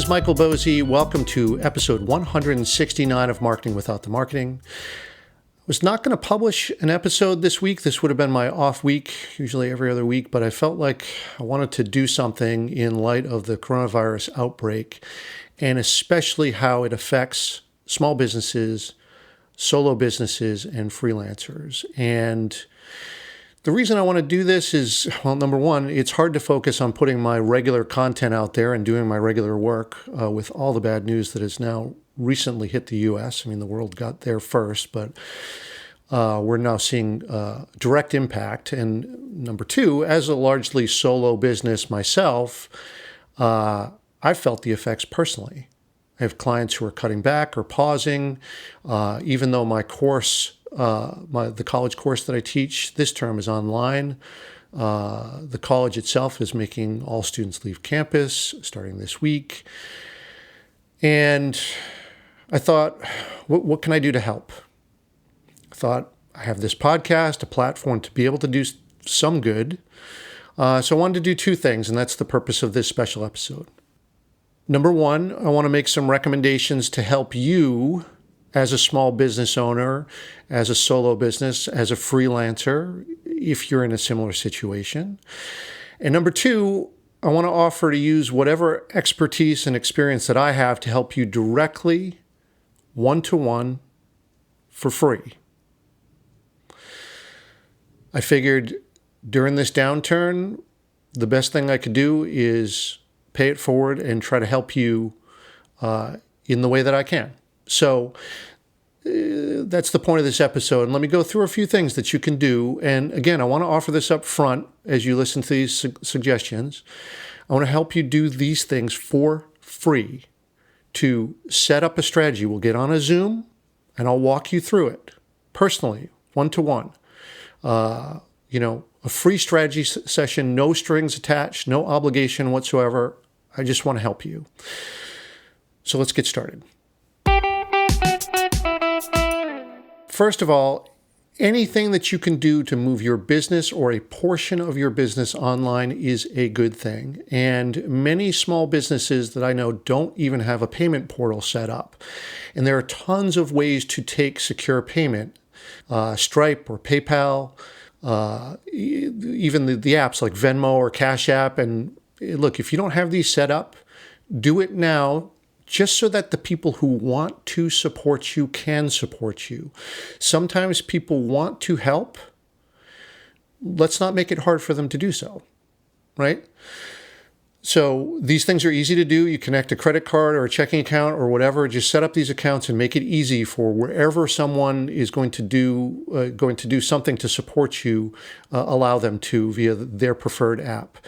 is Michael Bosey. Welcome to episode 169 of Marketing Without the Marketing. I was not going to publish an episode this week. This would have been my off week, usually every other week, but I felt like I wanted to do something in light of the coronavirus outbreak, and especially how it affects small businesses, solo businesses, and freelancers. And the reason I want to do this is, well, number one, it's hard to focus on putting my regular content out there and doing my regular work with all the bad news that has now recently hit the U.S. I mean, the world got there first, but we're now seeing direct impact. And number two, as a largely solo business myself, I felt the effects personally. I have clients who are cutting back or pausing, even though my course, the college course that I teach this term is online. The college itself is making all students leave campus starting this week. And I thought, what can I do to help? I thought, I have this podcast, a platform to be able to do some good. So I wanted to do two things, and that's the purpose of this special episode. Number one, I want to make some recommendations to help you as a small business owner, as a solo business, as a freelancer, if you're in a similar situation. And number two, I want to offer to use whatever expertise and experience that I have to help you directly, one-to-one, for free. I figured during this downturn, the best thing I could do is pay it forward and try to help you in the way that I can. So that's the point of this episode. And let me go through a few things that you can do. And again, I want to offer this up front as you listen to these suggestions. I want to help you do these things for free to set up a strategy. We'll get on a Zoom and I'll walk you through it personally, one-to-one. A free strategy session, no strings attached, no obligation whatsoever. I just want to help you. So let's get started. First of all, anything that you can do to move your business or a portion of your business online is a good thing. And many small businesses that I know don't even have a payment portal set up. And there are tons of ways to take secure payment, Stripe or PayPal, even the apps like Venmo or Cash App. And look, if you don't have these set up, do it now, just so that the people who want to support you can support you. Sometimes people want to help. Let's not make it hard for them to do so, right? So these things are easy to do. You connect a credit card or a checking account or whatever. Just set up these accounts and make it easy for wherever someone is going to do something to support you. Allow them to via their preferred app.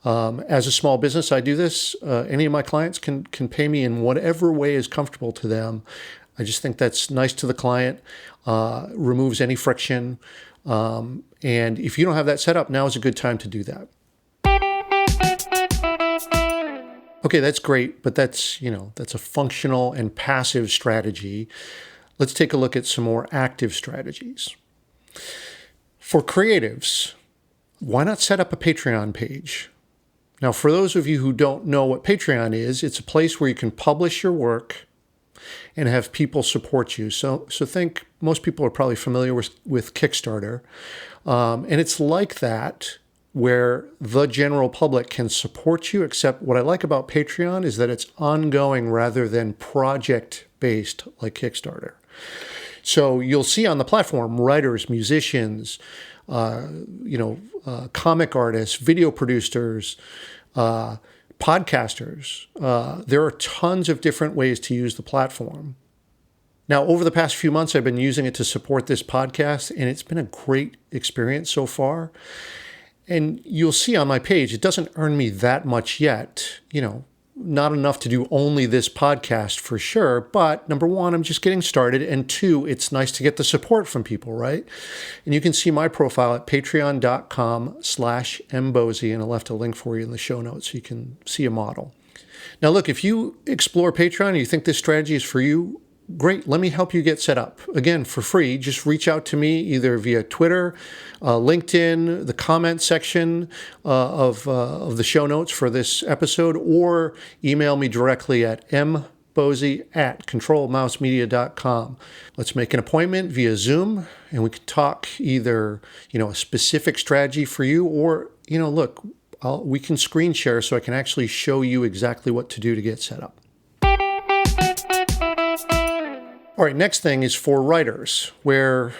As a small business, I do this. Any of my clients can pay me in whatever way is comfortable to them. I just think that's nice to the client, removes any friction. And if you don't have that set up, now is a good time to do that. Okay, that's great, but that's a functional and passive strategy. Let's take a look at some more active strategies. For creatives, why not set up a Patreon page? Now, for those of you who don't know what Patreon is, it's a place where you can publish your work and have people support you. So think, most people are probably familiar with Kickstarter. And it's like that, where the general public can support you, except what I like about Patreon is that it's ongoing rather than project-based like Kickstarter. So you'll see on the platform writers, musicians, comic artists, video producers, podcasters. There are tons of different ways to use the platform. Now, over the past few months, I've been using it to support this podcast, and it's been a great experience so far. And you'll see on my page, it doesn't earn me that much yet, not enough to do only this podcast for sure. But number one, I'm just getting started. And two, it's nice to get the support from people, right? And you can see my profile at patreon.com/mbosey. And I left a link for you in the show notes so you can see a model. Now, look, if you explore Patreon and you think this strategy is for you, great, let me help you get set up. Again, for free, just reach out to me either via Twitter, LinkedIn, the comment section of the show notes for this episode, or email me directly at mbosey@controlmousemedia.com. Let's make an appointment via Zoom, and we can talk either, a specific strategy for you, or, look, we can screen share so I can actually show you exactly what to do to get set up. All right, next thing is for writers, where,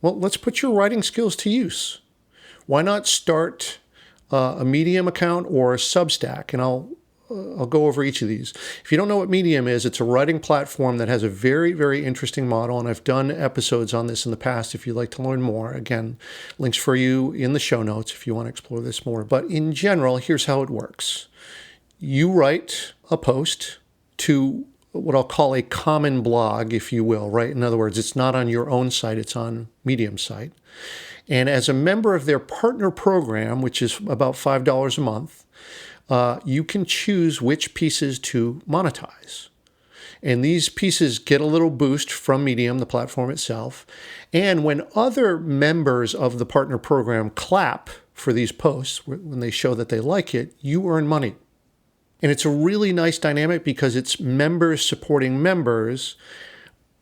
let's put your writing skills to use. Why not start a Medium account or a Substack? And I'll go over each of these. If you don't know what Medium is, it's a writing platform that has a very, very interesting model, and I've done episodes on this in the past if you'd like to learn more. Again, links for you in the show notes if you want to explore this more. But in general, here's how it works. You write a post to what I'll call a common blog, if you will, right? In other words, it's not on your own site, it's on Medium's site. And as a member of their partner program, which is about $5 a month, you can choose which pieces to monetize. And these pieces get a little boost from Medium, the platform itself. And when other members of the partner program clap for these posts, when they show that they like it, you earn money. And it's a really nice dynamic because it's members supporting members.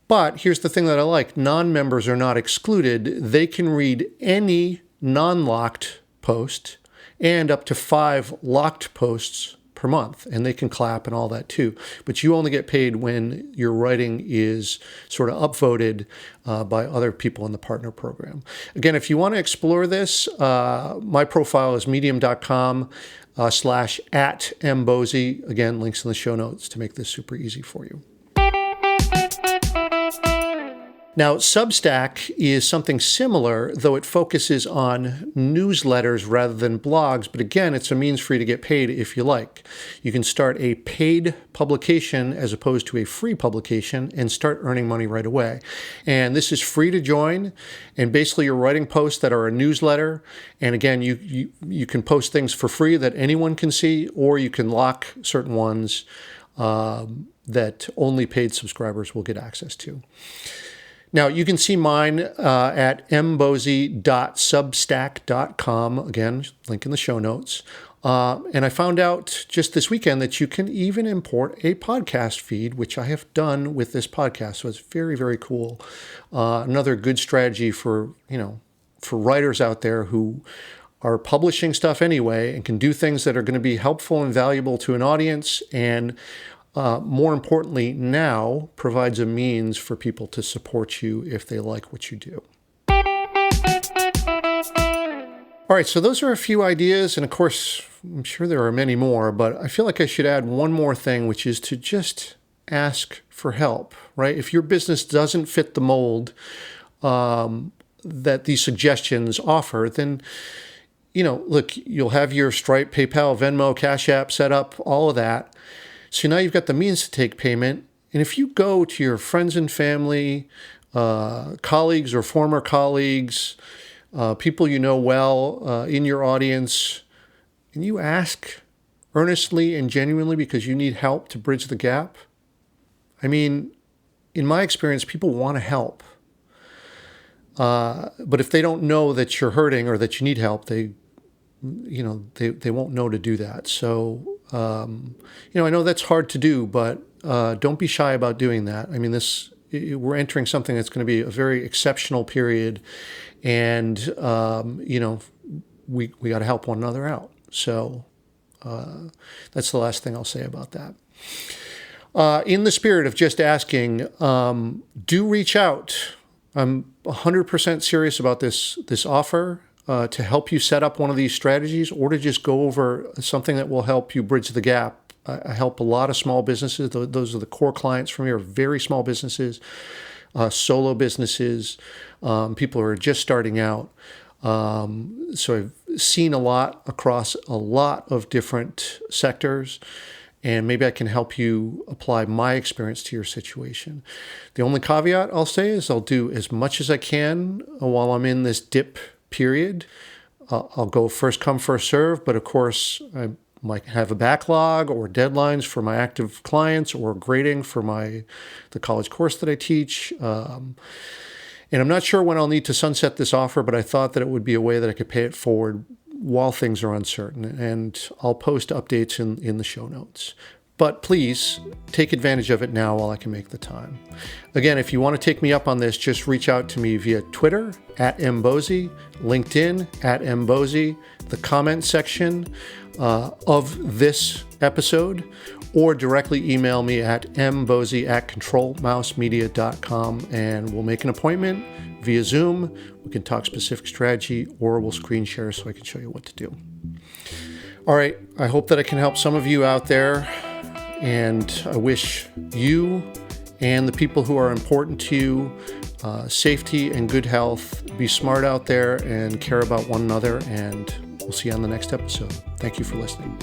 But here's the thing that I like. Non-members are not excluded. They can read any non-locked post and up to 5 locked posts per month. And they can clap and all that too. But you only get paid when your writing is sort of upvoted by other people in the partner program. Again, if you want to explore this, my profile is medium.com. /@mbosey. Again, links in the show notes to make this super easy for you. Now, Substack is something similar, though it focuses on newsletters rather than blogs. But again, it's a means for you to get paid if you like. You can start a paid publication as opposed to a free publication and start earning money right away. And this is free to join. And basically, you're writing posts that are a newsletter. And again, you can post things for free that anyone can see, or you can lock certain ones that only paid subscribers will get access to. Now, you can see mine at mbosey.substack.com. Again, link in the show notes. And I found out just this weekend that you can even import a podcast feed, which I have done with this podcast. So it's very, very cool. Another good strategy for writers out there who are publishing stuff anyway and can do things that are going to be helpful and valuable to an audience, and more importantly, now provides a means for people to support you if they like what you do. All right, so those are a few ideas, and of course, I'm sure there are many more, but I feel like I should add one more thing, which is to just ask for help, right? If your business doesn't fit the mold that these suggestions offer, then, look, you'll have your Stripe, PayPal, Venmo, Cash App set up, all of that. So now you've got the means to take payment. And if you go to your friends and family, colleagues or former colleagues, people you know well in your audience, and you ask earnestly and genuinely because you need help to bridge the gap, I mean, in my experience, people want to help. But if they don't know that you're hurting or that you need help, they won't know to do that. So, I know that's hard to do, but don't be shy about doing that. I mean, we're entering something that's going to be a very exceptional period, and, we got to help one another out. So that's the last thing I'll say about that. In the spirit of just asking, do reach out. I'm 100% serious about this offer. To help you set up one of these strategies, or to just go over something that will help you bridge the gap. I help a lot of small businesses. Those are the core clients from here, very small businesses, solo businesses, people who are just starting out. So I've seen a lot across a lot of different sectors, and maybe I can help you apply my experience to your situation. The only caveat I'll say is I'll do as much as I can while I'm in this dip period. I'll go first come, first serve, but of course, I'm might have a backlog or deadlines for my active clients or grading for the college course that I teach. And I'm not sure when I'll need to sunset this offer, but I thought that it would be a way that I could pay it forward while things are uncertain. And I'll post updates in the show notes. But please take advantage of it now while I can make the time. Again, if you want to take me up on this, just reach out to me via Twitter @mbosey, LinkedIn @mbosey, the comment section of this episode, or directly email me at mbosey@controlmousemedia.com, and we'll make an appointment via Zoom. We can talk specific strategy, or we'll screen share so I can show you what to do. All right, I hope that I can help some of you out there. And I wish you and the people who are important to you safety and good health. Be smart out there and care about one another. And we'll see you on the next episode. Thank you for listening.